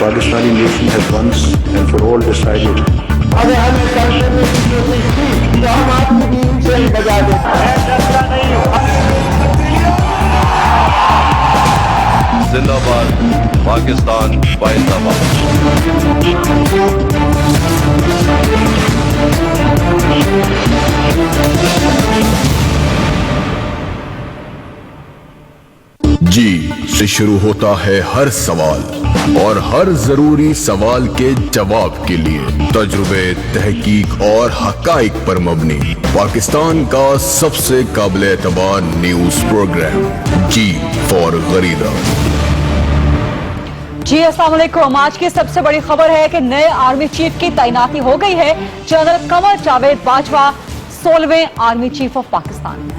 Pakistani nation has once and for all decided. अगर हमें करने में कोशिश की तो हम आपकी टीम से ही बजा देते हैं। डरता नहीं जिंदाबाद पाकिस्तान बाइंदाबाद। जी से शुरू होता है हर सवाल और हर जरूरी सवाल के जवाब के लिए तजुर्बे, तहकीक और हकाइक पर मबनी पाकिस्तान का सबसे काबिल एतबार न्यूज प्रोग्राम जी फॉर गरीदा। जी अस्सलाम वालेकुम। आज की सबसे बड़ी खबर है कि नए आर्मी चीफ की तैनाती हो गई है। जनरल कमर जावेद बाजवा 16वें आर्मी चीफ ऑफ पाकिस्तान।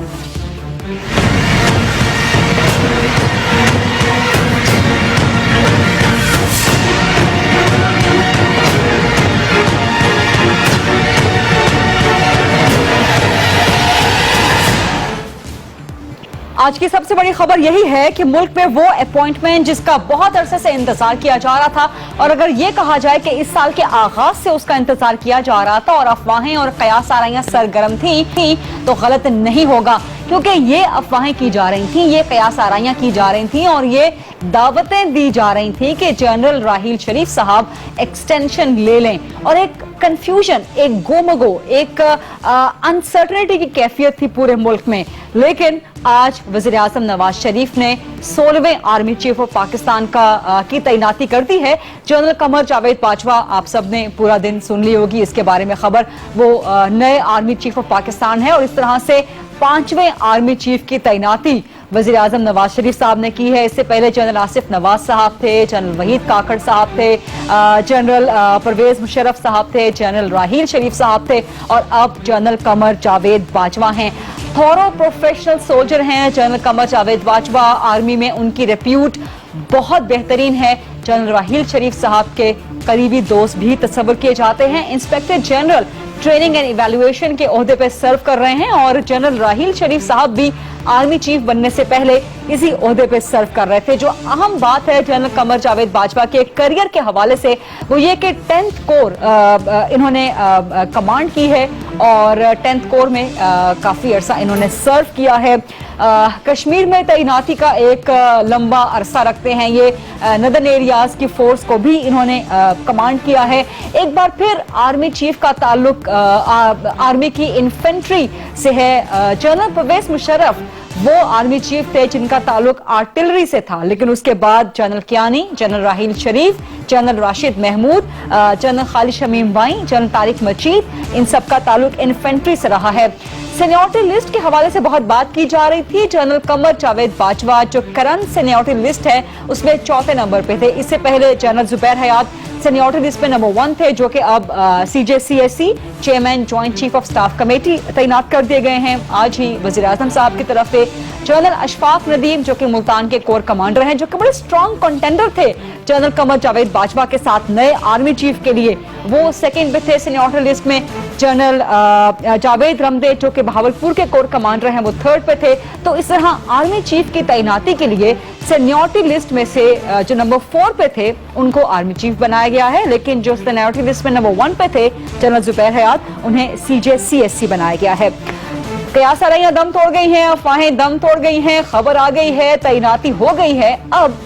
आज की सबसे बड़ी खबर यही है कि मुल्क में वो अपॉइंटमेंट जिसका बहुत अरसे से इंतजार किया जा रहा था, और अगर ये कहा जाए कि इस साल के आगाज से उसका इंतजार किया जा रहा था और अफवाहें और कयास आराइयां सरगर्म थी तो गलत नहीं होगा, क्योंकि ये अफवाहें की जा रही थी, ये कयास आराइयां की जा रही थी और ये दावतें दी जा रही थी कि जनरल राहील शरीफ साहब एक्सटेंशन ले लें, और एक कंफ्यूजन, एक गोमगो, एक अनसर्टेनिटी की कैफियत थी पूरे मुल्क में। लेकिन आज वजीर आजम नवाज शरीफ ने 16वें आर्मी चीफ ऑफ पाकिस्तान की तैनाती कर दी है। जनरल कमर जावेद बाजवा, आप सब ने पूरा दिन सुन ली होगी इसके बारे में खबर, वो नए आर्मी चीफ ऑफ पाकिस्तान है और इस तरह से 5वें आर्मी चीफ की तैनाती वजीर आजम नवाज शरीफ साहब ने की है। इससे पहले जनरल आसिफ नवाज साहब थे, जनरल वहीद काकड़ साहब थे, जनरल परवेज मुशर्रफ साहब थे, जनरल राहील शरीफ साहब थे और अब जनरल कमर जावेद बाजवा हैं। थोरो प्रोफेशनल सोल्जर हैं जनरल कमर जावेद बाजवा। आर्मी में उनकी रेप्यूट बहुत बेहतरीन है। जनरल राहील शरीफ साहब के करीबी दोस्त भी तस्वर किए जाते हैं। Inspector general training and evaluation के ओहदे पे सर्व कर रहे हैं और जनरल राहील शरीफ साहब भी आर्मी चीफ बनने से पहले इसी ओहदे पे सर्व कर रहे थे। जो अहम बात है जनरल कमर जावेद बाजवा के करियर के हवाले से वो ये कि 10th कोर इन्होंने कमांड की है और 10th कोर में काफी अरसा इन्होंने सर्व किया है। कश्मीर में तैनाती का एक लंबा अरसा रखते हैं ये। नदर्न एरियाज की फोर्स को भी इन्होंने कमांड किया है। एक बार फिर आर्मी चीफ का ताल्लुक आर्मी की इन्फेंट्री से है। जनरल परवेज मुशर्रफ वो आर्मी चीफ थे जिनका ताल्लुक आर्टिलरी से था, लेकिन उसके बाद general Kayani, general Raheel Sharif, general Rashid Mahmood, general Khalid Shamim बाई, जनरल तारिक मजीद, इन सब का ताल्लुक इन्फेंट्री से रहा है। सीनियरिटी लिस्ट के हवाले से बहुत बात की जा रही थी। जनरल कमर जावेद बाजवा जो करंट सीनियरिटी लिस्ट है उसमें 4थे नंबर पे थे। इससे पहले जनरल जुबैर हयात सीनियरिटी लिस्ट में नंबर 1 थे, जो कि अब CJCSC chairman joint chief of staff committee तैनात कर दिए गए हैं। आज ही वजीर आजम साहब की तरफ से जनरल अशफाक नदीम जो कि मुल्तान के कोर कमांडर हैं, जो कि बड़े स्ट्रॉन्ग कंटेंडर थे जनरल कमर जावेद बाजवा के साथ नए आर्मी चीफ के लिए, वो सेकंड पे थे सीनियरिटी लिस्ट में। जनरल जावेद रमदे जो कि बहावलपुर के कोर कमांडर हैं वो 3rd पे थे। तो इस तरह आर्मी चीफ की तैनाती के लिए सीनियरिटी लिस्ट में से जो नंबर 4 पे थे उनको आर्मी चीफ बनाया गया है, लेकिन जो सीनियरिटी लिस्ट में नंबर 1 पे थे जनरल जुबैर हयात, उन्हें CJCSC बनाया गया है। कयास आराइयां दम तोड़ गई हैं, अफवाहें दम तोड़ गई हैं, खबर आ गई है, तैनाती हो गई है। अब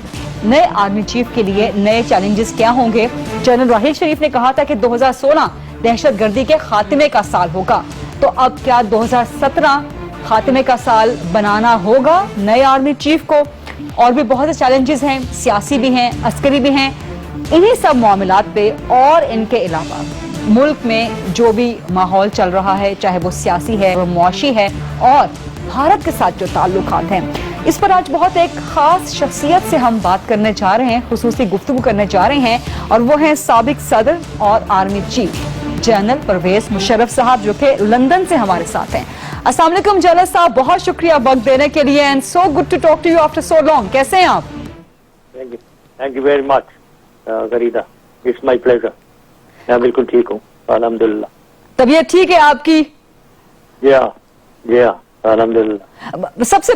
नए आर्मी चीफ के लिए नए चैलेंजेस क्या होंगे? जनरल राहील शरीफ ने कहा था कि 2016 दहशतगर्दी के खात्मे का साल होगा, तो अब क्या 2017 खात्मे का साल बनाना होगा नए आर्मी चीफ को? और भी बहुत से चैलेंजेस हैं, सियासी भी हैं, अस्करी भी हैं। इन्हीं सब मामलात पे और इनके अलावा मुल्क में जो भी माहौल चल रहा है, चाहे वो सियासी है, वो मुआशी है और भारत के साथ जो ताल्लुकात हैं, इस पर आज बहुत एक खास शख्सियत से हम बात करने जा रहे हैं, खुसूसी गुफ्तगू करने जा रहे हैं, और वो हैं साबिक सदर और army chief general Pervez Musharraf साहब, जो कि लंदन से हमारे साथ हैं। अस्सलाम वालेकुम जनरल साहब, बहुत शुक्रिया वक्त देने के लिए and so good to talk to you after so long. कैसे हैं आप? Thank you very much Garida, it's my pleasure. मैं बिल्कुल ठीक हूँ अल्हम्दुलिल्लाह। तबीयत ठीक है आपकी? जी हाँ, अल्हम्दुलिल्लाह। सबसे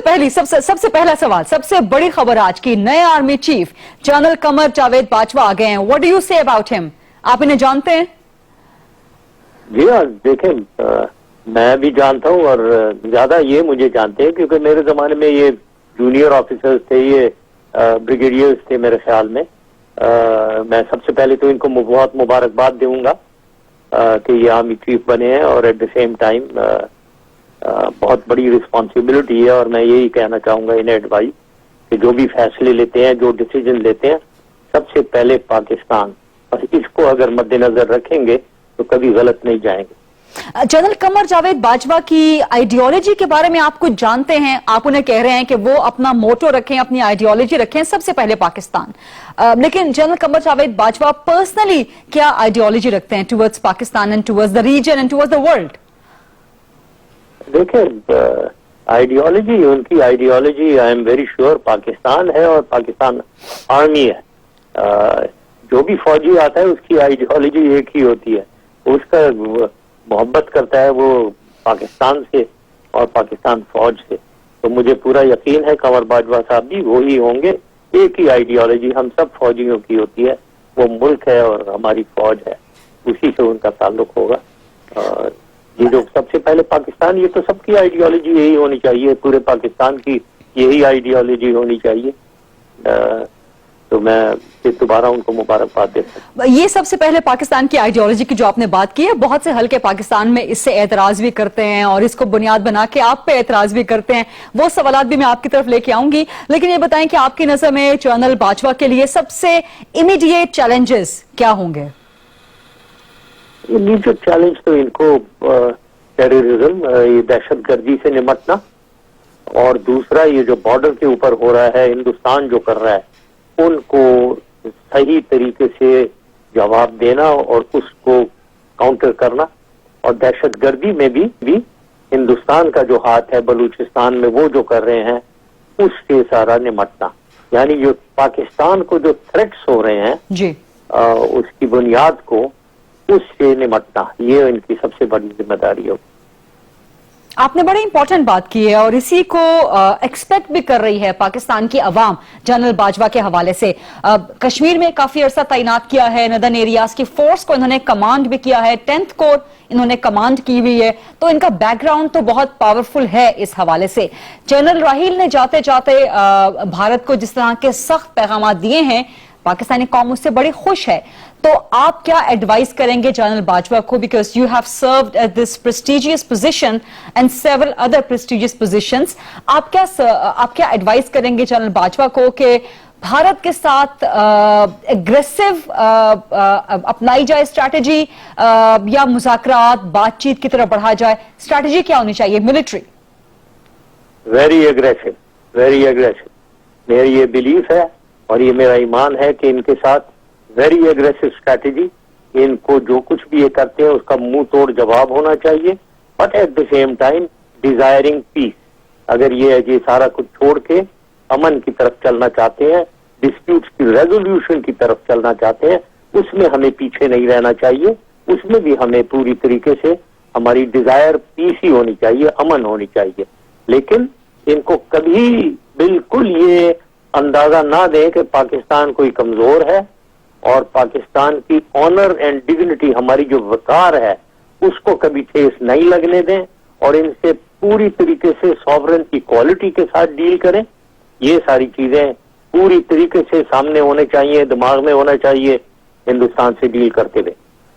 पहला सवाल, सबसे बड़ी खबर आज की, नए army chief general Qamar Javed Bajwa आ गए हैं। What do you say about him? आप इन्हें जानते हैं? जी हाँ, देखें, मैं भी जानता हूँ और ज्यादा ये मुझे जानते हैं क्योंकि मेरे जमाने में ये जूनियर ऑफिसर्स थे, ये ब्रिगेडियर्स थे मेरे ख्याल में। मैं सबसे पहले तो इनको बहुत मुबारकबाद दूंगा कि ये आर्मी चीफ बने हैं और एट द सेम टाइम बहुत बड़ी रिस्पॉन्सिबिलिटी है। और मैं यही कहना चाहूंगा इन्हें एडवाइस कि जो भी फैसले लेते हैं, जो डिसीजन लेते हैं, सबसे पहले पाकिस्तान, और इसको अगर मद्देनजर रखेंगे तो कभी गलत नहीं जाएंगे। जनरल कमर जावेद बाजवा की आइडियोलॉजी के बारे में आप कुछ जानते हैं? आप उन्हें कह रहे हैं कि वो अपना मोटो रखें, अपनी आइडियोलॉजी रखें, सबसे पहले पाकिस्तान। लेकिन जनरल कमर जावेद बाजवा पर्सनली क्या आइडियोलॉजी रखते हैं towards Pakistan and towards the region and towards the world? देखिए, आइडियोलॉजी, उनकी ideology I am very sure Pakistan है और पाकिस्तान आर्मी है। जो भी फौजी आता है उसकी आइडियोलॉजी एक ही होती है, उसका मोहब्बत करता है वो पाकिस्तान से और पाकिस्तान फौज से। तो मुझे पूरा यकीन है कंवर बाजवा साहब भी वो ही होंगे। एक ही आइडियोलॉजी हम सब फौजियों की होती है, वो मुल्क है और हमारी फौज है, उसी से उनका ताल्लुक होगा। और ये जो सबसे पहले पाकिस्तान, ये तो सबकी आइडियोलॉजी यही होनी चाहिए, पूरे पाकिस्तान की यही आइडियोलॉजी होनी चाहिए। तो मैं फिर दोबारा उनको मुबारकबाद देता हूं। ये सबसे पहले पाकिस्तान की आइडियोलॉजी की जो आपने बात की है, बहुत से हल्के पाकिस्तान में इससे एतराज भी करते हैं और इसको बुनियाद बना के आप पे एतराज भी करते हैं। वो सवालात भी मैं आपकी तरफ लेके आऊंगी, लेकिन ये बताएं कि आपकी नजर में जनरल बाजवा के लिए सबसे इमीडिएट चैलेंजेस क्या होंगे? इमीडिएट चैलेंज तो इनको टेररिज्म, ये दहशतगर्दी से निपटना, और दूसरा ये जो बॉर्डर के ऊपर हो रहा है, हिंदुस्तान जो कर रहा है, उनको सही तरीके से जवाब देना और उसको काउंटर करना। और दहशतगर्दी में भी हिंदुस्तान का जो हाथ है बलूचिस्तान में, वो जो कर रहे हैं, उससे सारा निपटना। यानी जो पाकिस्तान को जो थ्रेट्स हो रहे हैं जी, उसकी बुनियाद को, उससे निपटना, ये इनकी सबसे बड़ी जिम्मेदारी होगी। आपने बड़ी इंपॉर्टेंट बात की है और इसी को एक्सपेक्ट भी कर रही है पाकिस्तान की अवाम जनरल बाजवा के हवाले से। कश्मीर में काफी अरसा तैनात किया है, नदर्न एरियाज की फोर्स को इन्होंने कमांड भी किया है, 10th कोर इन्होंने कमांड की हुई है, तो इनका बैकग्राउंड तो बहुत पावरफुल है इस हवाले से। जनरल राहील ने जाते जाते भारत को जिस तरह के सख्त पैगाम दिए हैं, पाकिस्तानी कौम उससे बड़ी खुश है। तो आप क्या एडवाइस करेंगे जनरल बाजवा को, because you have served at this prestigious position and several other prestigious positions. आप क्या एडवाइस करेंगे जनरल बाजवा को कि भारत के साथ एग्रेसिव अपनाई जाए स्ट्रैटेजी या मुज़ाकरात बातचीत की तरफ बढ़ा जाए? स्ट्रैटेजी क्या होनी चाहिए military? Very aggressive, very aggressive. मेरी ये बिलीफ है और ये मेरा ईमान है कि इनके साथ वेरी एग्रेसिव स्ट्रैटेजी, इनको जो कुछ भी ये करते हैं उसका मुंह तोड़ जवाब होना चाहिए, but at the same time desiring peace. अगर ये सारा कुछ छोड़ के अमन की तरफ चलना चाहते हैं, डिस्प्यूट्स की रेजोल्यूशन की तरफ चलना चाहते हैं, उसमें हमें पीछे नहीं रहना चाहिए। उसमें भी हमें पूरी तरीके से हमारी डिजायर पीस ही होनी चाहिए, अमन होनी चाहिए। लेकिन इनको कभी बिल्कुल ये अंदाजा ना दें कि पाकिस्तान कोई कमजोर है और पाकिस्तान की ऑनर एंड डिग्निटी, हमारी जो वकार है, उसको कभी ठेस नहीं लगने दें और इनसे पूरी तरीके से सॉवरेन इक्वालिटी के साथ डील करें। ये सारी चीजें पूरी तरीके से सामने होने चाहिए, दिमाग में होना चाहिए हिंदुस्तान से डील करते हुए।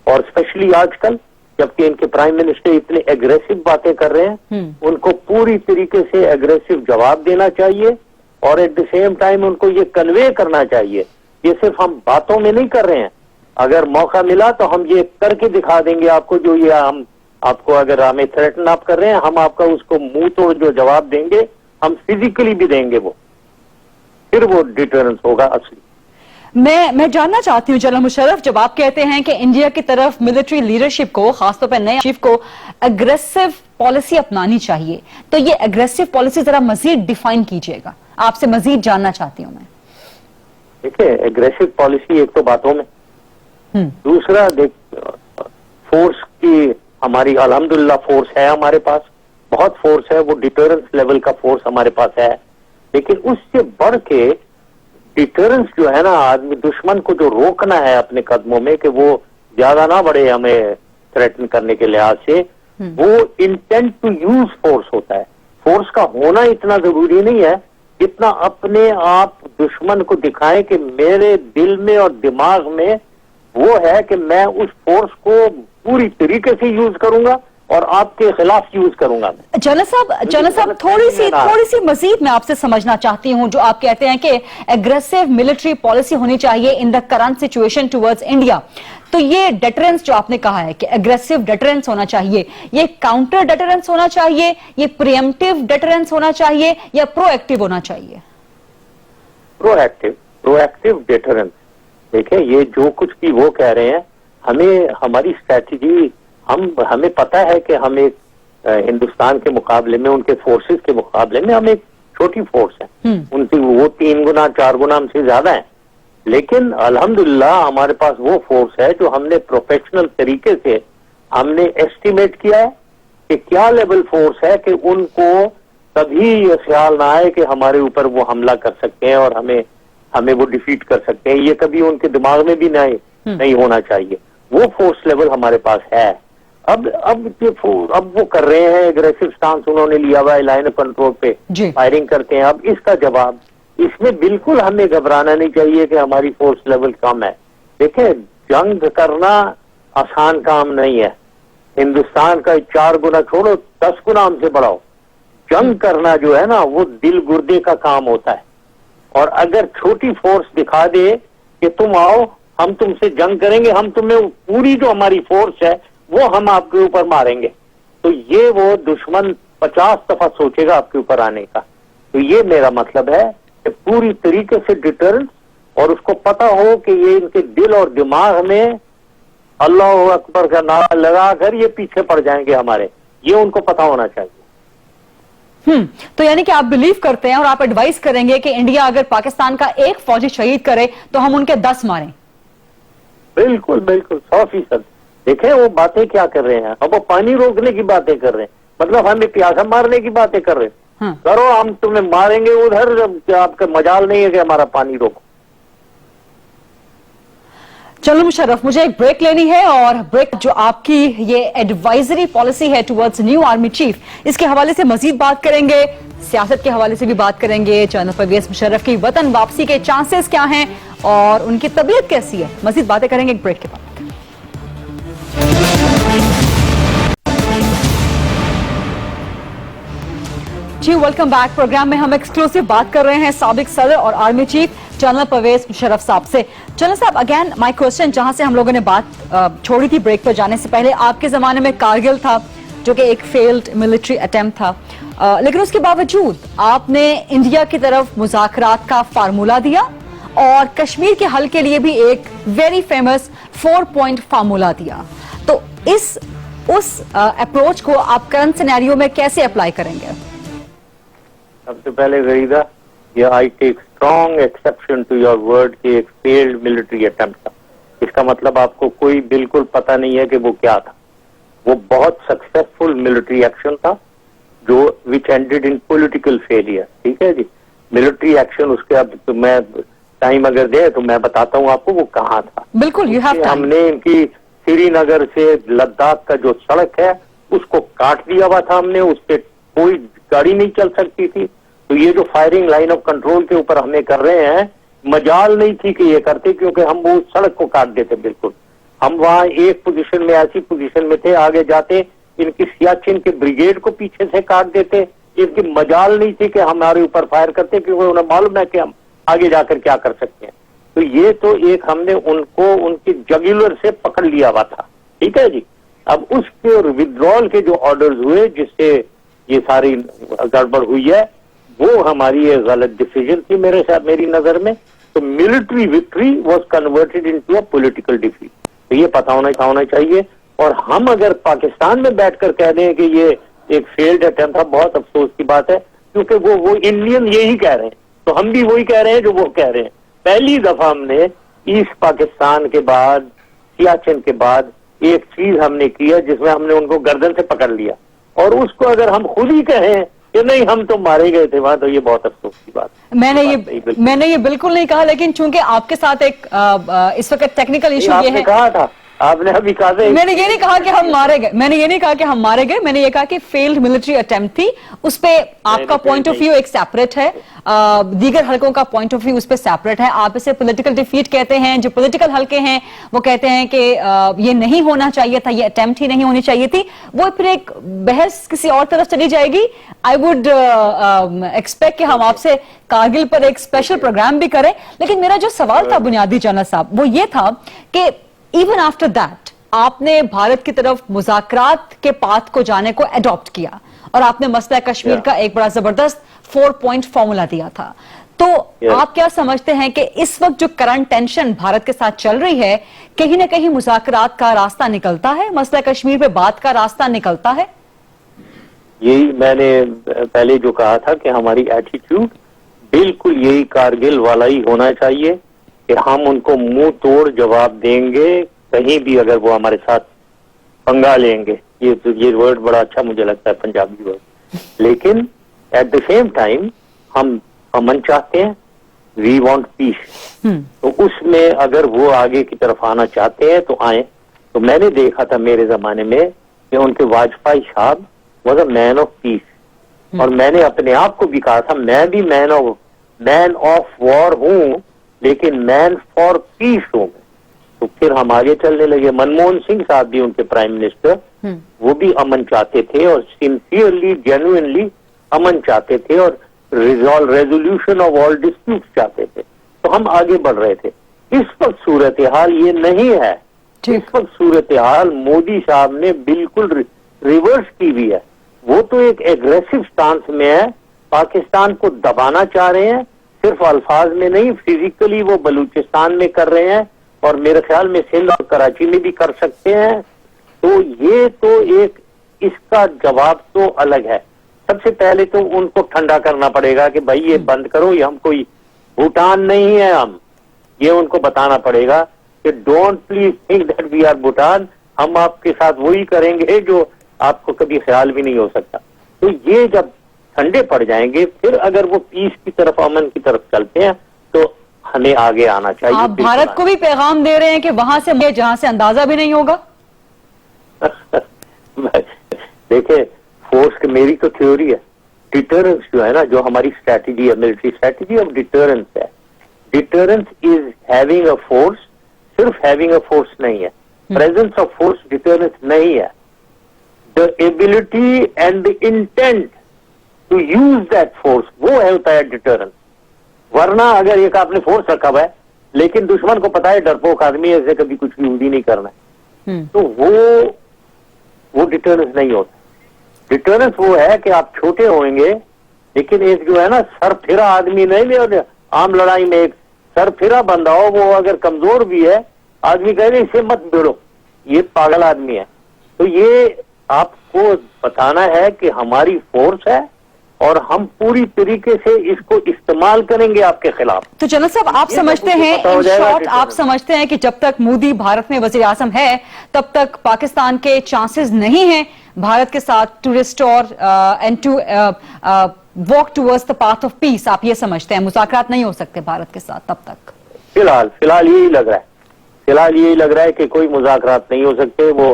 और स्पेशली आजकल जबकि इनके प्राइम मिनिस्टर इतने एग्रेसिव बातें कर रहे हैं, उनको पूरी तरीके से एग्रेसिव जवाब देना चाहिए और एट द सेम टाइम उनको ये कन्वे करना चाहिए। ये सिर्फ हम बातों में नहीं कर रहे हैं, अगर मौका मिला तो हम ये करके दिखा देंगे आपको, जो ये हम आपको, अगर हमें थ्रेटन आप कर रहे हैं, हम आपका उसको मुंह तोड़ जो जवाब देंगे, हम फिजिकली भी देंगे, वो फिर वो डिटरेंस होगा असली। मैं जानना चाहती हूँ जनरल मुशर्रफ, जब आप कहते हैं कि इंडिया की तरफ मिलिट्री लीडरशिप को, खासतौर पर नए चीफ को एग्रेसिव पॉलिसी अपनानी चाहिए, तो ये एग्रेसिव पॉलिसी जरा मजीद डिफाइन कीजिएगा, आपसे मजीद जानना चाहती हूँ मैं। देखिए, एग्रेसिव पॉलिसी एक तो बातों में, दूसरा देख फोर्स की, हमारी अल्हम्दुलिल्लाह फोर्स है हमारे पास, बहुत फोर्स है, वो डिटरेंस लेवल का फोर्स हमारे पास है, लेकिन उससे बढ़ के डिटरेंस जो है ना, आदमी दुश्मन को जो रोकना है अपने कदमों में कि वो ज्यादा ना बढ़े हमें थ्रेटन करने के लिहाज से, वो इंटेंट टू यूज फोर्स होता है। फोर्स का होना इतना जरूरी नहीं है जितना अपने आप दुश्मन को दिखाएं कि मेरे दिल में और दिमाग में वो है कि मैं उस फोर्स को पूरी तरीके से यूज करूंगा और आपके खिलाफ यूज करूंगा। जनरल साहब थोड़ी सी मजीद मैं आपसे समझना चाहती हूं। जो आप कहते हैं कि एग्रेसिव मिलिट्री पॉलिसी होनी चाहिए in the current situation towards India, तो ये डेटरेंस जो आपने कहा है कि एग्रेसिव डेटरेंस होना चाहिए, ये काउंटर डेटरेंस होना चाहिए, ये प्रीएम्प्टिव डेटरेंस होना चाहिए या प्रोएक्टिव होना चाहिए? Proactive deterrence. देखिए, ये जो कुछ भी वो कह रहे हैं, हमें हमारी स्ट्रैटेजी, हमें पता है कि हम एक हिंदुस्तान के मुकाबले में, उनके फोर्सेस के मुकाबले में हम एक छोटी फोर्स है, उनकी वो 3 गुना 4 गुना हमसे ज्यादा है, लेकिन अल्हम्दुलिल्लाह हमारे पास वो फोर्स है जो हमने प्रोफेशनल तरीके से हमने एस्टिमेट किया है कि क्या लेवल फोर्स है कि उनको कभी ये ख्याल ना आए कि हमारे ऊपर वो हमला कर सकते हैं और हमें वो डिफीट कर सकते हैं। ये कभी उनके दिमाग में भी नहीं होना चाहिए। वो फोर्स लेवल हमारे पास है। अब वो कर रहे हैं, एग्रेसिव स्टांस उन्होंने लिया हुआ है, लाइन ऑफ कंट्रोल पे फायरिंग करते हैं। अब इसका जवाब, इसमें बिल्कुल हमें घबराना नहीं चाहिए कि हमारी फोर्स लेवल कम है। देखिए, जंग करना आसान काम नहीं है। हिंदुस्तान का 4 गुना छोड़ो, 10 गुना हमसे बढ़ाओ। जंग करना जो है ना, वो दिल गुर्दे का काम होता है। और अगर छोटी फोर्स दिखा दे कि तुम आओ, हम तुमसे जंग करेंगे, हम तुम्हें पूरी जो हमारी फोर्स है वो हम आपके ऊपर मारेंगे, तो ये वो दुश्मन 50 दफा सोचेगा आपके ऊपर आने का। तो ये मेरा मतलब है कि पूरी तरीके से डिटरेंस, और उसको पता हो कि ये इनके दिल और दिमाग में अल्लाह अकबर का नारा लगाकर ये पीछे पड़ जाएंगे हमारे, ये उनको पता होना चाहिए। तो यानी कि आप बिलीव करते हैं और आप एडवाइस करेंगे कि इंडिया अगर पाकिस्तान का एक फौजी शहीद करे तो हम उनके 10 मारें? बिल्कुल 100%। देखें वो बातें क्या कर रहे हैं, अब वो पानी रोकने की बातें कर रहे हैं, मतलब हमें प्यासा मारने की बातें कर रहे हैं। करो, हम तुम्हें मारेंगे उधर, आपका मजाल नहीं है कि हमारा पानी रोको। चलो मुशर्रफ, मुझे एक ब्रेक लेनी है, और ब्रेक जो आपकी ये एडवाइजरी पॉलिसी है टुवर्ड्स न्यू आर्मी चीफ, इसके हवाले से मजीद बात करेंगे, सियासत के हवाले से भी बात करेंगे। जनरल परवेज मुशर्रफ की वतन वापसी के चांसेस क्या हैं और उनकी तबीयत कैसी है, मजीद बातें करेंगे एक ब्रेक के बाद। जी, वेलकम बैक। प्रोग्राम में हम एक्सक्लूसिव बात कर रहे हैं साबिक सदर और army chief general Pervez Musharraf साहब से। जनरल साहब, अगेन माय क्वेश्चन, जहां से हम लोगों ने बात छोड़ी थी ब्रेक पर जाने से पहले, आपके जमाने में कारगिल था जो कि एक फेल्ड मिलिट्री अटेम्प्ट था, लेकिन उसके बावजूद आपने इंडिया की तरफ मुज़ाकरात का फार्मूला दिया और कश्मीर के हल के लिए भी एक वेरी फेमस 4 पॉइंट फार्मूला दिया। तो उस अप्रोच को आप करंट सिनेरियो में कैसे अप्लाई करेंगे? सबसे पहले गरीदा, ये I take strong exception to your word कि एक फेल्ड मिलिट्री अटेम्प्ट था। इसका मतलब आपको कोई बिल्कुल पता नहीं है कि वो क्या था। वो बहुत सक्सेसफुल मिलिट्री एक्शन था जो विच एंडेड इन पॉलिटिकल फेलियर। ठीक है जी, मिलिट्री एक्शन उसके, अब तो मैं टाइम अगर दे तो मैं बताता हूँ आपको वो कहाँ था। बिल्कुल, यू हैव टाइम। हमने इनकी श्रीनगर से लद्दाख का जो सड़क है उसको काट दिया हुआ था हमने, उस पर कोई गाड़ी नहीं चल सकती थी। तो ये जो फायरिंग लाइन ऑफ कंट्रोल के ऊपर हमें कर रहे हैं, मजाल नहीं थी कि ये करते, क्योंकि हम वो सड़क को काट देते। बिल्कुल, हम वहां एक पोजीशन में, ऐसी पोजीशन में थे, आगे जाते इनकी सियाचिन के ब्रिगेड को पीछे से काट देते। इनकी मजाल नहीं थी कि हमारे ऊपर फायर करते, क्योंकि उन्हें मालूम है कि हम आगे जाकर क्या कर सकते हैं। तो ये तो एक हमने उनको उनकी जगुलर से पकड़ लिया हुआ था। ठीक है जी, अब उसके विड्रॉल के जो ऑर्डर्स हुए जिससे ये सारी गड़बड़ हुई है, वो हमारी एक गलत डिसीजन थी मेरी नजर में। तो military victory was converted into a political defeat, तो ये पता होना चाहिए। और हम अगर पाकिस्तान में बैठकर कह दें कि ये एक फेल्ड अटेम्प्ट था, बहुत अफसोस की बात है, क्योंकि वो इंडियन यही कह रहे हैं, तो हम भी वही कह रहे हैं जो वो कह रहे हैं। पहली दफा हमने ईस्ट पाकिस्तान के बाद, सियाचिन के बाद एक चीज हमने की है जिसमें हमने उनको गर्दन से पकड़ लिया। और उसको अगर हम खुद ही कहें कि नहीं हम तो मारे गए थे वहां, तो ये बहुत अफसोस की बात है। मैंने ये बिल्कुल नहीं कहा, लेकिन चूंकि आपके साथ एक इस वक्त टेक्निकल इशू ये है। कहा था, आपने अभी कहा था। मैंने ये नहीं कहा कि हम मारे गए, मैंने ये नहीं कहा कि हम मारे गए, मैंने ये कहा कि फेल्ड मिलिट्री अटेम्प्ट थी। उस पे आपका पॉइंट ऑफ व्यू एक सेपरेट है, दीगर हलकों का पॉइंट ऑफ व्यू उस पे सेपरेट है। आप इसे पॉलिटिकल डिफीट कहते हैं, जो पॉलिटिकल हलके हैं वो कहते हैं कि ये नहीं होना चाहिए था, ये अटेम्प्ट ही नहीं होनी चाहिए थी। वो फिर एक बहस किसी और तरफ चली जाएगी। आई वुड एक्सपेक्ट कि हम आपसे कारगिल पर एक स्पेशल प्रोग्राम भी करें। लेकिन मेरा जो सवाल था बुनियादी जनरल साहब, वो ये था कि इवन आफ्टर दैट आपने भारत की तरफ मुज़ाकरात के पाथ को जाने को अडॉप्ट किया और आपने मसला कश्मीर का एक बड़ा जबरदस्त 4 पॉइंट फॉर्मूला दिया था। तो आप क्या समझते हैं कि इस वक्त जो करंट टेंशन भारत के साथ चल रही है, कहीं ना कहीं मुज़ाकरात का रास्ता निकलता है, मसला कश्मीर पे बात का रास्ता निकलता है? यही मैंने पहले जो कहा था कि हमारी एटीट्यूड बिल्कुल यही कारगिल वाला ही होना चाहिए कि हम उनको मुंह तोड़ जवाब देंगे कहीं भी अगर वो हमारे साथ पंगा लेंगे। ये वर्ड बड़ा अच्छा मुझे लगता है, पंजाबी वर्ड। लेकिन एट द सेम टाइम हम अमन चाहते हैं, वी वांट पीस। तो उसमें अगर वो आगे की तरफ आना चाहते हैं तो आए। तो मैंने देखा था मेरे जमाने में कि उनके वाजपेयी साहब was a man of peace, और मैंने अपने आप को भी कहा था मैं भी मैन ऑफ वॉर हूं, लेकिन मैन फॉर पीस हूं। तो फिर हम आगे चलने लगे। मनमोहन सिंह साहब भी उनके प्राइम मिनिस्टर, वो भी अमन चाहते थे और सिंसियरली जेन्युइनली अमन चाहते थे और रेजोल्यूशन ऑफ ऑल डिस्प्यूट्स चाहते थे। तो हम आगे बढ़ रहे थे। इस वक्त सूरत हाल ये नहीं है। इस वक्त सूरत हाल मोदी साहब ने बिल्कुल रिवर्स की हुई है। वो तो एक एग्रेसिव स्टांस में है, पाकिस्तान को दबाना चाह रहे हैं, सिर्फ अल्फाज में नहीं, फिजिकली वो बलूचिस्तान में कर रहे हैं और मेरे ख्याल में सिंध और कराची में भी कर सकते हैं। तो ये तो एक इसका जवाब तो अलग है। सबसे पहले तो उनको ठंडा करना पड़ेगा कि भाई ये बंद करो, ये हम कोई भूटान नहीं है। हम ये उनको बताना पड़ेगा कि don't please think that we are Bhutan. हम आपके साथ वही करेंगे जो आपको कभी ख्याल भी नहीं हो सकता। तो ये जब ठंडे पड़ जाएंगे, फिर अगर वो पीस की तरफ, अमन की तरफ चलते हैं तो हमें आगे आना चाहिए। आप भारत को भी पैगाम दे रहे हैं कि वहां से जहां से अंदाजा भी नहीं होगा। देखिए, फोर्स की मेरी तो थ्योरी है, डिटरेंस जो है ना, जो हमारी स्ट्रैटेजी है, मिलिट्री स्ट्रैटेजी ऑफ डिटरेंस है। Deterrence is having a force, सिर्फ हैविंग अ फोर्स नहीं है, प्रेजेंस ऑफ फोर्स डिटरेंस नहीं है। The ability and the intent to use that force, वो है होता है डिटरेंस। वरना अगर एक आपने फोर्स रखा हुआ है लेकिन दुश्मन को पता है डरपोक आदमी है, ऐसे कभी कुछ यूज ही नहीं करना है, तो वो डिटरेंस नहीं होता। डिटरेंस वो है कि आप छोटे होंगे लेकिन एक जो है ना सरफिरा आदमी नहीं ले, आम लड़ाई में एक सरफिरा बंदा हो, वो अगर कमजोर भी है, आदमी कहे इसे मत भिड़ो, ये पागल आदमी है। तो ये आपको बताना है कि हमारी फोर्स है और हम पूरी तरीके से इसको इस्तेमाल करेंगे आपके खिलाफ। तो जनरल साहब, आप समझते हैं, इन शॉर्ट आप समझते हैं कि जब तक मोदी भारत में वजीर आज़म है तब तक पाकिस्तान के चांसेस नहीं है भारत के साथ to restore and to walk towards the path of peace? आप ये समझते हैं मुज़ाकरात नहीं हो सकते भारत के साथ तब तक? फिलहाल यही लग रहा है। फिलहाल यही लग रहा है कि कोई मुज़ाकरात नहीं हो सकते। वो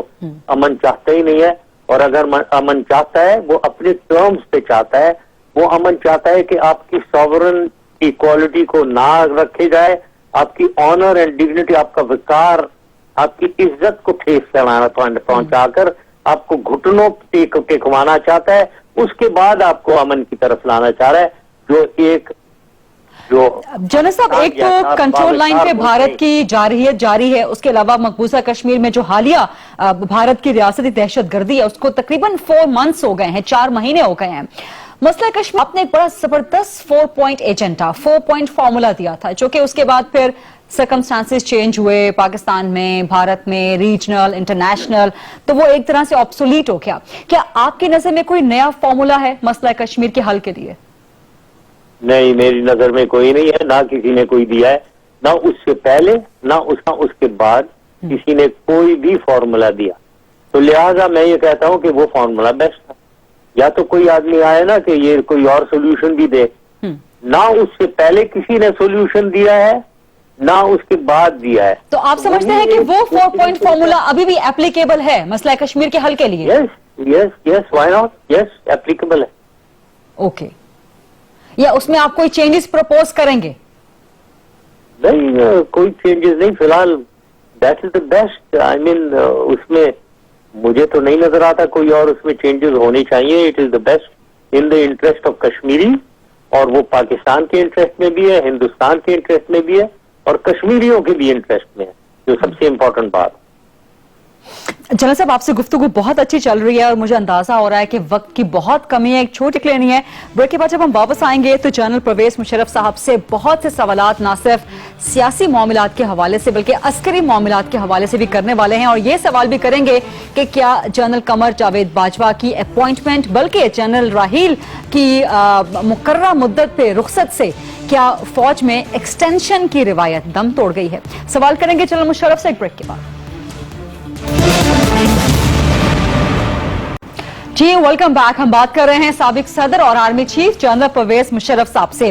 अमन चाहते ही नहीं है, और अगर अमन चाहता है वो अपने टर्म्स पे चाहता है। वो अमन चाहता है कि आपकी सॉवरन इक्वालिटी को ना रखे जाए, आपकी ऑनर एंड डिग्निटी, आपका विकार, आपकी इज्जत को ठेस पहुंचाकर आपको घुटनों टेकवाना चाहता है। उसके बाद आपको अमन की तरफ लाना चाह रहा है। जनरल साहब, एक तो कंट्रोल लाइन पे भारत की जारहियत जारी है, उसके अलावा मकबूजा कश्मीर में जो हालिया भारत की रियासती दहशतगर्दी है उसको तकरीबन 4 मंथ्स हो गए हैं, 4 महीने हो गए हैं। मसला कश्मीर आपने एक बड़ा जबरदस्त 4 पॉइंट एजेंडा, 4 पॉइंट फॉर्मूला दिया था, जो कि उसके बाद फिर सर्कमस्टांसेस चेंज हुए पाकिस्तान में, भारत में, रीजनल, इंटरनेशनल, तो वो एक तरह से ऑब्सोलीट हो गया। क्या आपकी नजर में कोई नया फॉर्मूला है मसला कश्मीर के हल के लिए? नहीं, मेरी नजर में कोई नहीं है, ना किसी ने कोई दिया है, ना उससे पहले ना उसके बाद किसी ने कोई भी फॉर्मूला दिया। तो लिहाजा मैं ये कहता हूं कि वो फॉर्मूला बेस्ट था। या तो कोई आदमी आए ना कि ये कोई और सोल्यूशन भी दे, ना उससे पहले किसी ने सोल्यूशन दिया है ना उसके बाद दिया है। तो आप समझते हैं कि वो 4 पॉइंट फॉर्मूला अभी भी एप्लीकेबल है मसला कश्मीर के हल के लिए? Yes yes yes, why not, yes applicable है। ओके, या उसमें आप कोई चेंजेस प्रपोज करेंगे? नहीं, कोई चेंजेस नहीं फिलहाल। That is the best, I mean उसमें मुझे तो नहीं नजर आता कोई और उसमें चेंजेस होने चाहिए। It is the best in the interest of Kashmiri, और वो पाकिस्तान के इंटरेस्ट में भी है, हिंदुस्तान के इंटरेस्ट में भी है, और कश्मीरियों के भी इंटरेस्ट में है, जो सबसे इंपॉर्टेंट बात। जनरल साहब, आपसे गुफ्तगू बहुत अच्छी चल रही है और मुझे अंदाजा हो रहा है कि वक्त की बहुत कमी है। एक छोटी लेनी है ब्रेक के बाद जब हम वापस आएंगे तो जनरल परवेज मुशर्रफ साहब से बहुत से सवालात ना सिर्फ सियासी मामलात के हवाले से बल्कि अस्करी मामलात के हवाले से भी करने वाले हैं, और ये सवाल भी करेंगे कि क्या जनरल कमर जावेद बाजवा की अपॉइंटमेंट बल्कि जनरल राहील की मुकर्रर मुद्दत पे रुखसत से क्या फौज में एक्सटेंशन की रिवायत दम तोड़ गई है? सवाल करेंगे जनरल मुशर्रफ से एक ब्रेक के बाद। जी वेलकम बैक। हम बात कर रहे हैं साबिक सदर और army chief general Pervez Musharraf साहब से।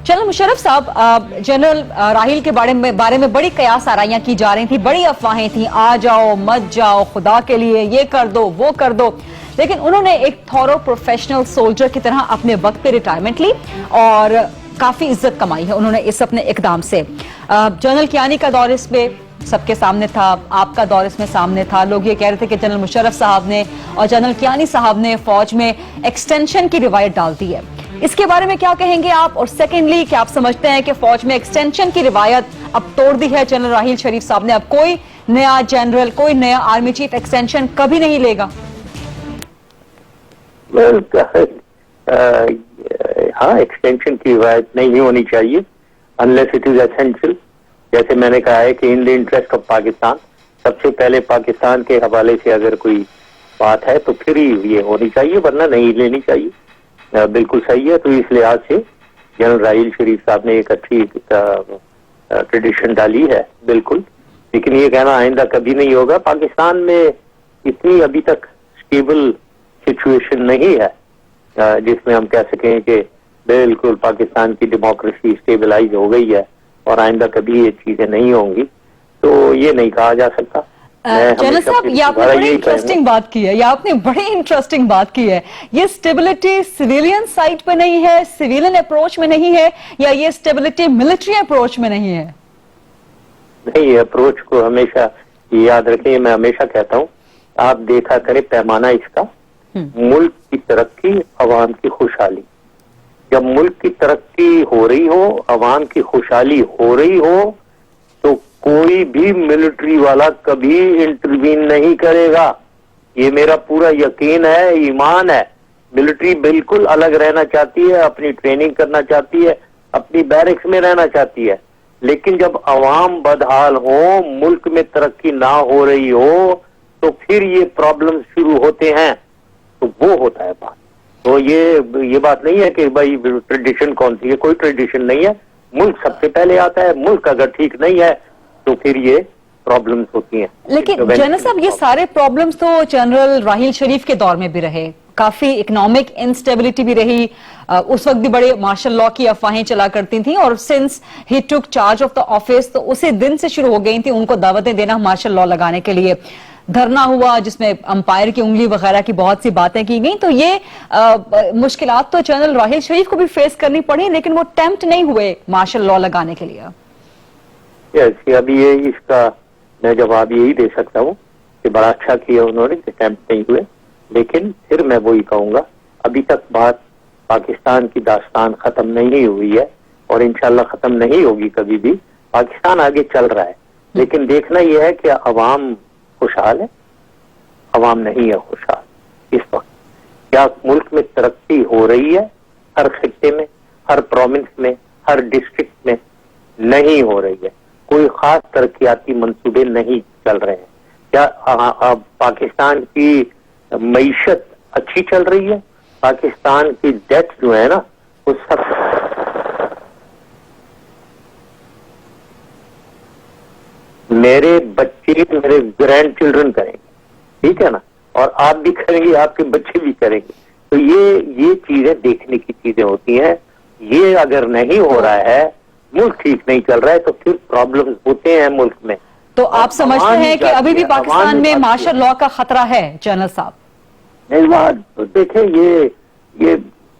जनरल मुशर्रफ साहब, जनरल राहील के बारे में बड़ी कयास आराइयां की जा रही थी, बड़ी अफवाहें थी, आ जाओ मत जाओ, खुदा के लिए ये कर दो वो कर दो, लेकिन उन्होंने एक थॉरो प्रोफेशनल सोल्जर की तरह अपने वक्त पे रिटायरमेंट ली और काफी इज्जत कमाई है उन्होंने इस अपने इकदाम से। जनरल कियानी का दौर इसमें सबके सामने था, आपका दौर इसमें सामने था। लोग ये कह रहे थे कि जनरल मुशर्रफ साहब ने और जनरल कियानी साहब ने फौज में एक्सटेंशन की रिवायत डाल दी है, इसके बारे में क्या कहेंगे आप? और सेकेंडली, क्या आप समझते हैं कि फौज में एक्सटेंशन की रिवायत अब तोड़ दी है जनरल राहील शरीफ साहब ने? अब कोई नया जनरल, कोई नया आर्मी चीफ एक्सटेंशन कभी नहीं लेगा? हाँ, एक्सटेंशन की रिवायत नहीं होनी चाहिए अनलेस इट इज एसेंशियल। जैसे मैंने कहा है कि in the interest of Pakistan, सबसे पहले पाकिस्तान के हवाले से अगर कोई बात है तो फिर ही ये होनी चाहिए, वरना नहीं लेनी चाहिए। बिल्कुल सही है। तो इस लिहाज से जनरल राहील शरीफ साहब ने एक अच्छी ट्रेडिशन डाली है, बिल्कुल। लेकिन ये कहना आइंदा कभी नहीं होगा। पाकिस्तान में इतनी अभी तक स्टेबल सिचुएशन नहीं है जिसमें हम कह सकें कि बिल्कुल पाकिस्तान की डेमोक्रेसी स्टेबलाइज हो गई है और आइंदा कभी ये चीजें नहीं होंगी, तो ये नहीं कहा जा सकता। जनरल साहब, ये आपने बड़ी इंटरेस्टिंग बात की है, ये स्टेबिलिटी सिविलियन साइड पे नहीं है, सिविलियन अप्रोच में नहीं है, या ये स्टेबिलिटी मिलिट्री अप्रोच में नहीं है? नहीं, अप्रोच को हमेशा याद रखें। मैं हमेशा कहता हूँ, आप देखा करें पैमाना इसका, मुल्क की तरक्की, अवाम की खुशहाली। जब मुल्क की तरक्की हो रही हो, अवाम की खुशहाली हो रही हो, तो कोई भी मिलिट्री वाला कभी इंटरवीन नहीं करेगा। ये मेरा पूरा यकीन है, ईमान है। मिलिट्री बिल्कुल अलग रहना चाहती है, अपनी ट्रेनिंग करना चाहती है, अपनी बैरिक्स में रहना चाहती है। लेकिन जब अवाम बदहाल हो, मुल्क में तरक्की ना हो रही हो, तो फिर ये प्रॉब्लम शुरू होते हैं। तो वो होता है बात। तो ये बात नहीं है कि भाई ट्रेडिशन कौन सी है, कोई ट्रेडिशन नहीं है। मुल्क सबसे पहले आता है। मुल्क अगर ठीक नहीं है तो फिर ये प्रॉब्लम्स होती हैं। लेकिन जनरल साहब, ये सारे प्रॉब्लम्स तो जनरल राहील शरीफ के दौर में भी रहे, काफी इकोनॉमिक इंस्टेबिलिटी भी रही, उस वक्त भी बड़े मार्शल लॉ की अफवाहें चला करती थी, और since he took charge of the office तो उसी दिन से शुरू हो गई थी उनको दावतें देना मार्शल लॉ लगाने के लिए। धरना हुआ जिसमें अंपायर की उंगली वगैरह की बहुत सी बातें की गई। तो ये मुश्किलात तो जनरल राहील शरीफ को भी फेस करनी पड़ी, लेकिन वो टेम्प्ट नहीं हुए मार्शल लॉ लगाने के लिए। यस, अभी ये इसका मैं जवाब यही दे सकता हूँ कि बड़ा अच्छा किया उन्होंने कि टेम्प्ट नहीं हुए। लेकिन फिर मैं वही कहूंगा, अभी तक बात पाकिस्तान की दास्तान खत्म नहीं हुई है और इंशाल्लाह खत्म नहीं होगी कभी भी। पाकिस्तान आगे चल रहा है, लेकिन देखना यह है कि अवाम खुशहाल है, अवाम नहीं है खुशहाल इस वक्त। क्या मुल्क में तरक्की हो रही है? हर खित्ते में, हर प्रोविंस में, हर डिस्ट्रिक्ट में नहीं हो रही है। कोई खास तरक्याती मंसूबे नहीं चल रहे हैं। क्या अब पाकिस्तान की मईशत अच्छी चल रही है? पाकिस्तान की डेथ जो है ना, वो सब मेरे बच्चे, मेरे ग्रैंड चिल्ड्रन करेंगे, ठीक है ना, और आप भी करेंगे, आपके बच्चे भी करेंगे। तो ये चीजें देखने की चीजें होती हैं। ये अगर नहीं हो रहा है, मुल्क ठीक नहीं चल रहा है, तो फिर प्रॉब्लम्स होते हैं मुल्क में। तो आप समझते हैं कि अभी भी पाकिस्तान में मार्शल लॉ का खतरा है जनरल साहब? नहीं, बात तो देखें, ये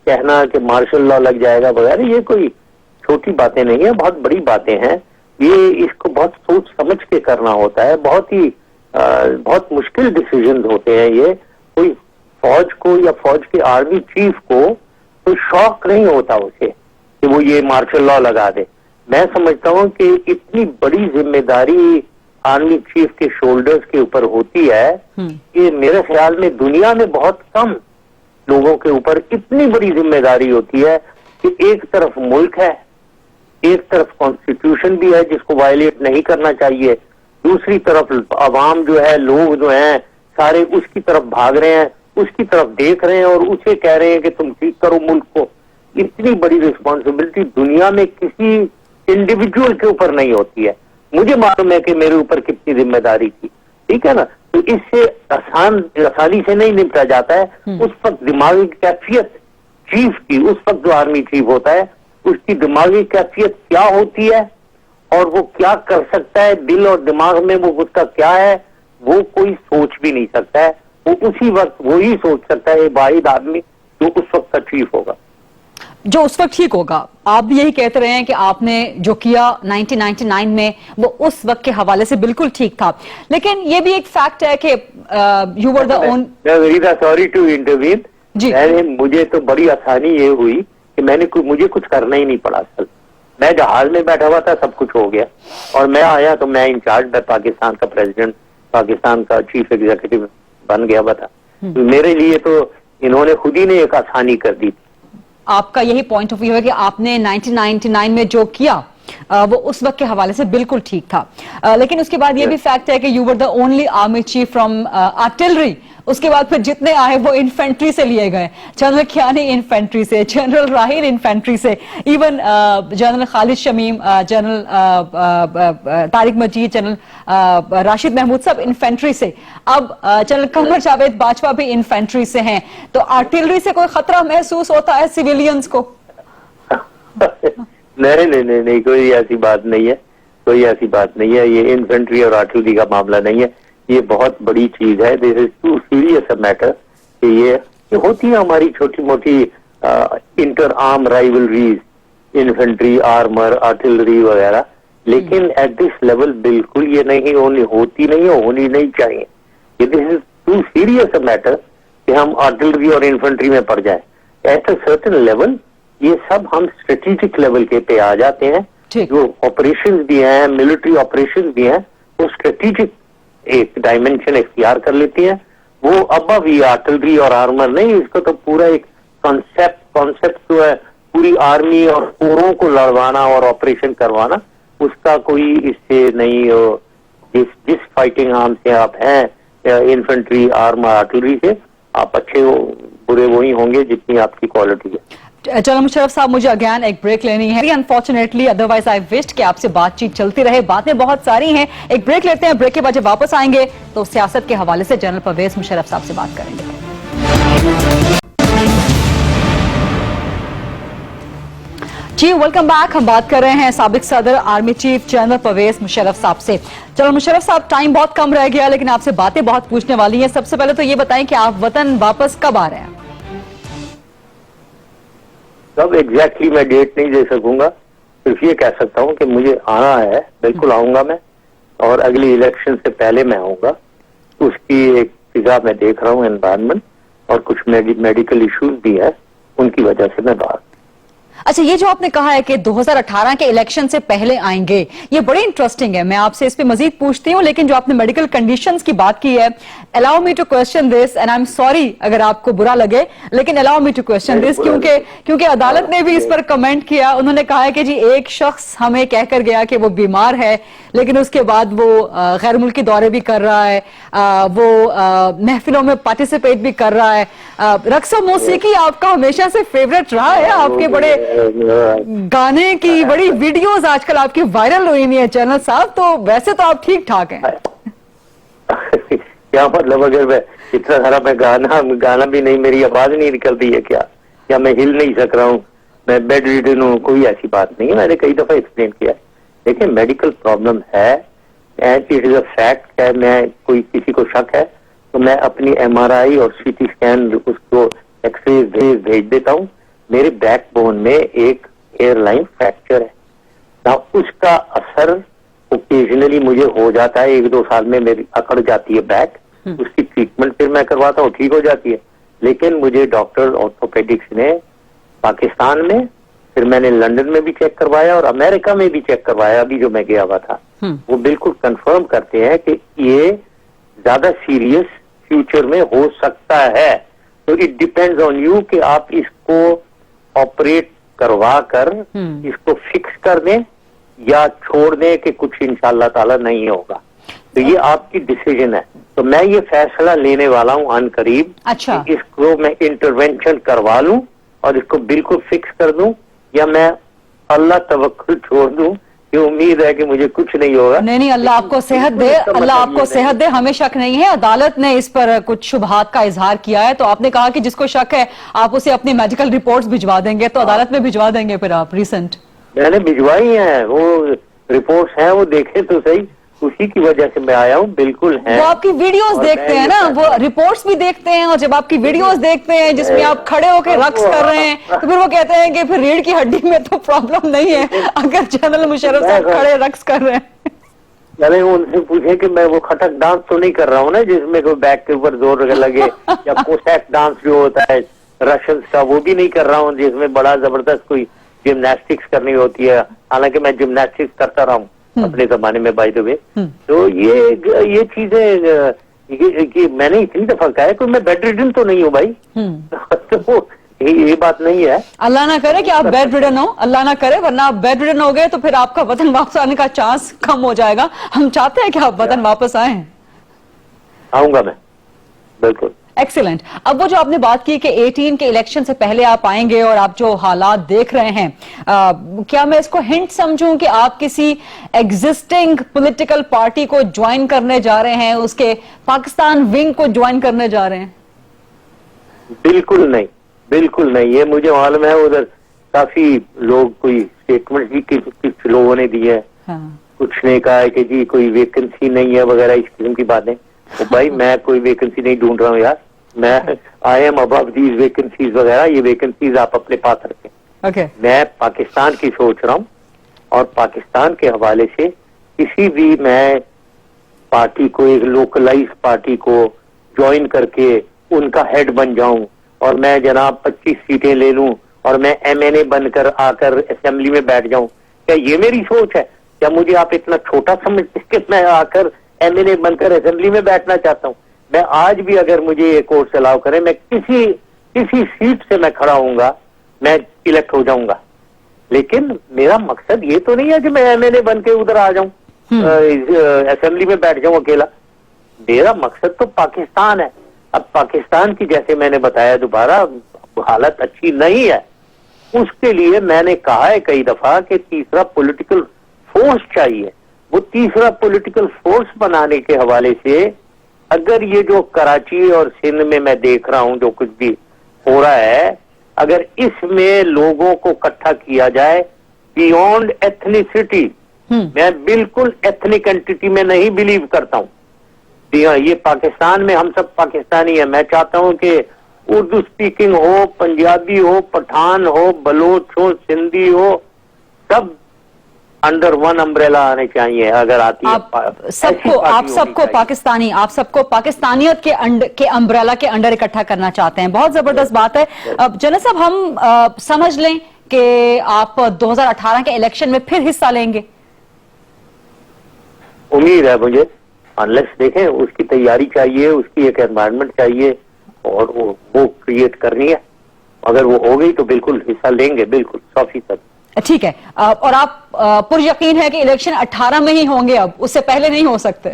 कहना कि मार्शल लॉ लग जाएगा वगैरह, ये कोई छोटी बातें नहीं है, बहुत बड़ी बातें हैं। ये इसको बहुत सोच समझ के करना होता है, बहुत मुश्किल डिसीजन होते हैं ये। कोई फौज को या फौज के आर्मी चीफ को कोई शौक नहीं होता उसे कि वो ये मार्शल लॉ लगा दे। मैं समझता हूँ कि इतनी बड़ी जिम्मेदारी आर्मी चीफ के शोल्डर्स के ऊपर होती है कि मेरे ख्याल में दुनिया में बहुत कम लोगों के ऊपर इतनी बड़ी जिम्मेदारी होती है कि एक तरफ मुल्क है, एक तरफ कॉन्स्टिट्यूशन भी है जिसको वायलेट नहीं करना चाहिए, दूसरी तरफ अवाम जो है, लोग जो हैं सारे उसकी तरफ भाग रहे हैं, उसकी तरफ देख रहे हैं और उसे कह रहे हैं कि तुम ठीक करो मुल्क को। इतनी बड़ी रिस्पॉन्सिबिलिटी दुनिया में किसी इंडिविजुअल के ऊपर नहीं होती है। मुझे मालूम है कि मेरे ऊपर कितनी जिम्मेदारी थी, ठीक है ना। तो इससे आसानी से नहीं निपटा जाता है। उस वक्त दिमागी कैफियत चीफ की, उस वक्त जो आर्मी चीफ होता है उसकी दिमागी कैफियत क्या होती है और वो क्या कर सकता है, दिल और दिमाग में वो उसका क्या है, वो कोई सोच भी नहीं सकता है। वो उसी वक्त वो ही सोच सकता है, वाहिद आदमी जो उस वक्त का चीफ होगा, जो उस वक्त ठीक होगा। आप भी यही कहते रहे हैं कि आपने जो किया 1999 में वो उस वक्त के हवाले से बिल्कुल ठीक था, लेकिन ये भी एक फैक्ट है कि you were the one. Sorry to intervene जी। मुझे तो बड़ी आसानी ये हुई कि मुझे कुछ करना ही नहीं पड़ा। असल मैं जहाज में बैठा हुआ था, सब कुछ हो गया और मैं आया तो मैं इंचार्ज पाकिस्तान का प्रेसिडेंट, पाकिस्तान का चीफ एग्जीक्यूटिव बन गया हुआ था। तो मेरे लिए तो इन्होंने खुद ही ने एक आसानी कर दी। आपका यही पॉइंट ऑफ व्यू है कि आपने 1999 में जो किया वो उस वक्त के हवाले से बिल्कुल ठीक था, लेकिन उसके बाद ये भी फैक्ट है कि you were the only army chief from artillery. उसके बाद फिर जितने आए वो इन्फेंट्री से लिए गए। जनरल खियानी इन्फेंट्री से, जनरल राहिल इन्फेंट्री से, even general Khalid Shamim, general Tariq Majeed, general Rashid Mahmood, सब इन्फेंट्री से। अब जनरल कमर जावेद बाजवा भी इन्फेंट्री से हैं। तो आर्टिलरी से कोई खतरा महसूस होता है सिविलियंस को? नहीं, कोई ऐसी बात नहीं है, कोई ऐसी बात नहीं है। ये इन्फेंट्री और आर्टिलरी का मामला नहीं है, ये बहुत बड़ी चीज है। This is too serious a matter कि ये होती है हमारी छोटी मोटी inter arm rivalries, infantry, armour, artillery वगैरह, लेकिन एट दिस लेवल बिल्कुल ये नहीं होती नहीं है, होनी नहीं चाहिए। This is too serious a matter कि हम आर्टिलरी और इन्फेंट्री में पड़ जाए। एट अ सर्टेन लेवल ये सब हम स्ट्रेटेजिक लेवल के पे आ जाते हैं। जो ऑपरेशंस भी हैं, मिलिट्री ऑपरेशंस भी हैं, वो स्ट्रेटेजिक एक डायमेंशन इख्तियार कर लेती हैं। वो अब भी आर्टिलरी और आर्मर नहीं, इसको तो पूरा एक कॉन्सेप्ट जो है, पूरी आर्मी और कोरों को लड़वाना और ऑपरेशन करवाना, उसका कोई इससे नहीं। जिस फाइटिंग आर्म से आप हैं, इन्फेंट्री, आर्मर, आर्टिलरी से, आप अच्छे हो बुरे वही होंगे जितनी आपकी क्वालिटी है। जनरल मुशर्रफ साहब, मुझे अगेन एक ब्रेक लेनी है अनफॉर्चुनेटली, अदरवाइज आई विश्ड कि आपसे बातचीत चलती रहे। बातें बहुत सारी हैं, एक ब्रेक लेते हैं। ब्रेक के बाद जब वापस आएंगे तो सियासत के हवाले से जनरल परवेज मुशर्रफ साहब से बात करेंगे। जी, वेलकम बैक। हम बात कर रहे हैं साबिक सदर army chief general Pervez Musharraf साहब से। जनरल मुशर्रफ साहब, टाइम बहुत कम रह गया, लेकिन आपसे बातें बहुत पूछने वाली हैं। सबसे पहले तो ये बताएं कि आप वतन वापस कब आ रहे हैं? तब एग्जैक्टली मैं डेट नहीं दे सकूंगा, सिर्फ ये कह सकता हूं कि मुझे आना है, बिल्कुल आऊंगा मैं, और अगली इलेक्शन से पहले मैं आऊंगा। उसकी एक फिजा मैं देख रहा हूं, एनवायरनमेंट, और कुछ मेडिकल इश्यूज भी है, उनकी वजह से मैं बाहर। अच्छा, ये जो आपने कहा है कि 2018 के इलेक्शन से पहले आएंगे, ये बड़ी इंटरेस्टिंग है। मैं आपसे इस पे मजीद पूछती हूँ, लेकिन जो आपने मेडिकल कंडीशंस की बात की है, allow me to question this, and I am sorry अगर आपको बुरा लगे, लेकिन allow me to question this, क्योंकि अदालत ने भी इस पर कमेंट किया। उन्होंने कहा है कि जी एक शख्स हमें कहकर गया कि वो बीमार है, लेकिन उसके बाद वो गैर मुल्की दौरे भी कर रहा है, वो महफिलों में पार्टिसिपेट भी कर रहा है। रक्स और मौसीकी आपका हमेशा से फेवरेट रहा है, आपके बड़े गाने की बड़ी वीडियोस आजकल आपकी वायरल हुई नहीं है जनरल साहब, तो वैसे तो आप ठीक ठाक हैं। क्या मतलब, अगर मैं इतना सारा मैं गाना भी नहीं, मेरी आवाज नहीं निकलती है क्या मैं हिल नहीं सक रहा हूँ, मैं बेड रिडन हूँ, कोई ऐसी बात नहीं है। मैंने कई दफा एक्सप्लेन किया। देखिए मेडिकल प्रॉब्लम है and it is a fact है। मैं कोई किसी को शक है तो मैं अपनी MRI और CT स्कैन उसको एक्सरे भेज देता हूँ। मेरे बैकबोन में एक एयरलाइन फ्रैक्चर है ना, उसका असर ओकेजनली मुझे हो जाता है। 1-2 साल में मेरी अकड़ जाती है बैक, उसकी ट्रीटमेंट फिर मैं करवाता हूँ, ठीक हो जाती है। लेकिन मुझे डॉक्टर ऑर्थोपेडिक्स ने पाकिस्तान में, फिर मैंने लंदन में भी चेक करवाया और अमेरिका में भी चेक करवाया, अभी जो मैं गया हुआ था, वो बिल्कुल कंफर्म करते हैं कि ये ज्यादा सीरियस फ्यूचर में हो सकता है। तो इट डिपेंड्स ऑन यू कि आप इसको ऑपरेट करवा कर इसको फिक्स कर दें या छोड़ दें कि कुछ इंशाल्लाह ताला नहीं होगा। तो ये आपकी डिसीजन है। तो मैं ये फैसला लेने वाला हूँ अनकरीब। अच्छा, कि इसको मैं इंटरवेंशन करवा लूं और इसको बिल्कुल फिक्स कर दूं, या मैं अल्लाह तवक्कुल छोड़ दूं कि उम्मीद है कि मुझे कुछ नहीं होगा। नहीं, अल्लाह आपको सेहत दे, अल्लाह आपको सेहत दे, हमें शक नहीं है। अदालत ने इस पर कुछ शुबहात का इजहार किया है, तो आपने कहा कि जिसको शक है आप उसे अपनी मेडिकल रिपोर्ट्स भिजवा देंगे, तो अदालत में भिजवा देंगे फिर आप? रिसेंट मैंने भिजवाई हैं, वो रिपोर्ट्स हैं, वो देखें तो सही, उसी की वजह से मैं आया हूँ। बिल्कुल है, वो आपकी वीडियोस देखते हैं ना, वो रिपोर्ट्स भी देखते हैं, और जब आपकी वीडियोस देखते हैं जिसमें आप खड़े होकर रक्स कर रहे हैं, तो फिर वो कहते हैं कि फिर रीढ़ की हड्डी में तो प्रॉब्लम नहीं है अगर जनरल मुशर्रफ साहब खड़े रक्स कर रहे हैं। चले उनसे पूछे कि मैं वो खटक डांस तो नहीं कर रहा हूँ ना, जिसमें कोई बैक के ऊपर जोर लगे, या कोसैक डांस जो होता है रशियंस का, वो भी नहीं कर रहा हूँ, जिसमें बड़ा जबरदस्त कोई जिम्नास्टिक्स करनी होती है। हालांकि मैं जिम्नास्टिक्स करता रहा हूँ अपने जमाने में, बाय द वे। तो ये चीजें मैंने इतनी दफा कहा है कि मैं बेड रिडन तो नहीं हूँ भाई। तो ये बात नहीं है। अल्लाह ना करे कि आप बेड रिडन हो, अल्लाह ना करे, वरना आप बेड रिडन हो गए तो फिर आपका वतन वापस आने का चांस कम हो जाएगा। हम चाहते हैं कि आप वतन वापस आए। आऊंगा मैं, बिल्कुल। एक्सीलेंट। अब वो जो आपने बात की कि 18 के इलेक्शन से पहले आप आएंगे और आप जो हालात देख रहे हैं, क्या मैं इसको हिंट समझूं कि आप किसी एग्जिस्टिंग पॉलिटिकल पार्टी को ज्वाइन करने जा रहे हैं, उसके पाकिस्तान विंग को ज्वाइन करने जा रहे हैं? बिल्कुल नहीं, बिल्कुल नहीं। ये मुझे मालूम है, उधर काफी लोग कोई स्टेटमेंट भी किस लोगों ने दी है। हाँ। कुछ ने कहा है कि जी कोई वैकेंसी नहीं है वगैरह, इस किस्म की बातें। तो भाई मैं कोई वैकेंसी नहीं ढूंढ रहा हूँ यार, मैं I am above these vacancies वगैरह। ये वैकेंसीज आप अपने पास रखें। okay. मैं पाकिस्तान की सोच रहा हूँ, और पाकिस्तान के हवाले से किसी भी मैं पार्टी को, एक लोकलाइज पार्टी को ज्वाइन करके उनका हेड बन जाऊं, और मैं जनाब 25 सीटें ले लूं और मैं MNA बनकर आकर असेंबली में बैठ जाऊं, क्या ये मेरी सोच है? क्या मुझे आप इतना छोटा समझते कि मैं आकर MNA बनकर असेंबली में बैठना चाहता हूं? मैं आज भी अगर मुझे ये कोर्स अलाउ करें, मैं किसी सीट से मैं खड़ा होऊंगा, मैं इलेक्ट हो जाऊंगा। लेकिन मेरा मकसद ये तो नहीं है कि मैं MNA बन के उधर आ जाऊं, असेंबली में बैठ जाऊं अकेला। मेरा मकसद तो पाकिस्तान है। अब पाकिस्तान की, जैसे मैंने बताया दोबारा, हालत अच्छी नहीं है। उसके लिए मैंने कहा है कई दफा कि तीसरा पॉलिटिकल फोर्स चाहिए। वो तीसरा पॉलिटिकल फोर्स बनाने के हवाले से, अगर ये जो कराची और सिंध में मैं देख रहा हूं जो कुछ भी हो रहा है, अगर इसमें लोगों को इकट्ठा किया जाए बियॉन्ड एथनिसिटी, मैं बिल्कुल एथनिक एंटिटी में नहीं बिलीव करता हूं। ये पाकिस्तान में हम सब पाकिस्तानी हैं। मैं चाहता हूं कि उर्दू स्पीकिंग हो, पंजाबी हो, पठान हो, बलोच हो, सिंधी हो, सब अंडर वन अम्ब्रेला आने चाहिए। अगर आती है आप सबको पाकिस्तानी, आप सबको पाकिस्तानियत के अम्ब्रेला के अंडर इकट्ठा करना चाहते हैं। बहुत जबरदस्त बात है। अब जनरल साहब, हम समझ लें कि आप 2018 के इलेक्शन में फिर हिस्सा लेंगे? उम्मीद है मुझे, अनलेस देखें, उसकी तैयारी चाहिए, उसकी एक एनवायरनमेंट चाहिए, और वो क्रिएट करनी है। अगर वो हो गई तो बिल्कुल हिस्सा लेंगे, बिल्कुल 100%। ठीक है। और आप पुर यकीन है कि इलेक्शन 18 में ही होंगे, अब उससे पहले नहीं हो सकते?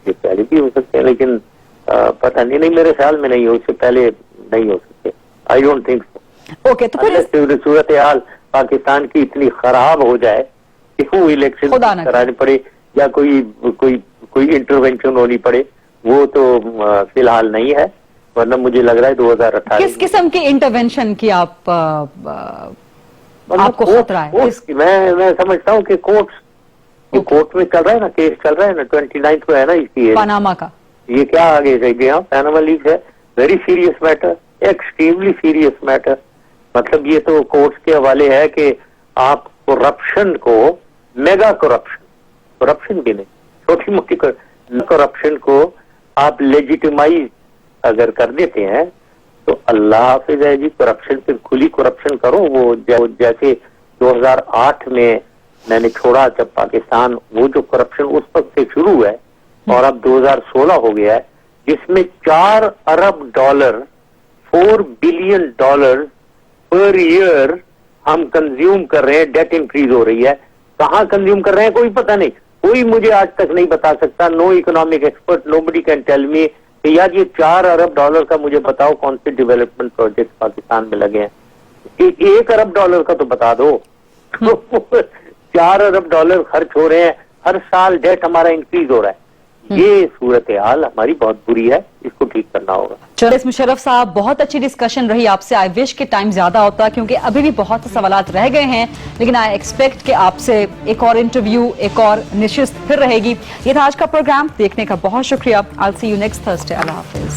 ये पहले भी हो सकते हैं, लेकिन पता नहीं, मेरे ख्याल में नहीं हो, उससे पहले नहीं हो सकते। I don't think so. Okay, तो फिर सूरत हाल पाकिस्तान की इतनी खराब हो जाए कि वो इलेक्शन कराने पड़े, या कोई कोई इंटरवेंशन होनी पड़े, वो तो फिलहाल नहीं है, वरना मुझे लग रहा है 2018 किस किस्म की इंटरवेंशन की आपको खतरा है? मैं समझता हूँ कि कोर्ट में चल रहा है ना, केस चल रहा है ना, 29 को है ना इसकी, पनामा का। ये क्या आगे से गया, पैनामा लीक है, very serious matter, extremely serious matter. मतलब ये तो कोर्ट्स के हवाले है कि आप करप्शन को, मेगा करप्शन भी नहीं, छोटी मोटी करप्शन को आप लेजिटिमाइज अगर कर देते हैं तो अल्लाह हाफिज है जी। करप्शन फिर खुली करप्शन करो, वो जैसे 2008 में मैंने छोड़ा जब पाकिस्तान, वो जो करप्शन उस वक्त से शुरू है और अब 2016 हो गया है, जिसमें $4 अरब, $4 बिलियन पर ईयर हम कंज्यूम कर रहे हैं, डेट इंक्रीज हो रही है। कहां कंज्यूम कर रहे हैं कोई पता नहीं, कोई मुझे आज तक नहीं बता सकता, no economic expert, nobody can tell me कि यार ये $4 अरब का मुझे बताओ कौन से डेवलपमेंट प्रोजेक्ट पाकिस्तान में लगे हैं। $1 अरब का तो बता दो। $4 अरब खर्च हो रहे हैं, हर साल डेट हमारा इंक्रीज हो रहा है। ये सूरत हाल हमारी बहुत बुरी है, इसको ठीक करना होगा। चलो मुशर्रफ साहब, बहुत अच्छी डिस्कशन रही आपसे। आई विश के टाइम ज्यादा होता क्योंकि अभी भी बहुत से सवालात रह गए हैं, लेकिन आई एक्सपेक्ट कि आपसे एक और इंटरव्यू, एक और निशिस्त फिर रहेगी। ये था आज का प्रोग्राम, देखने का बहुत शुक्रिया। I will see you next Thursday. Allah Hafiz.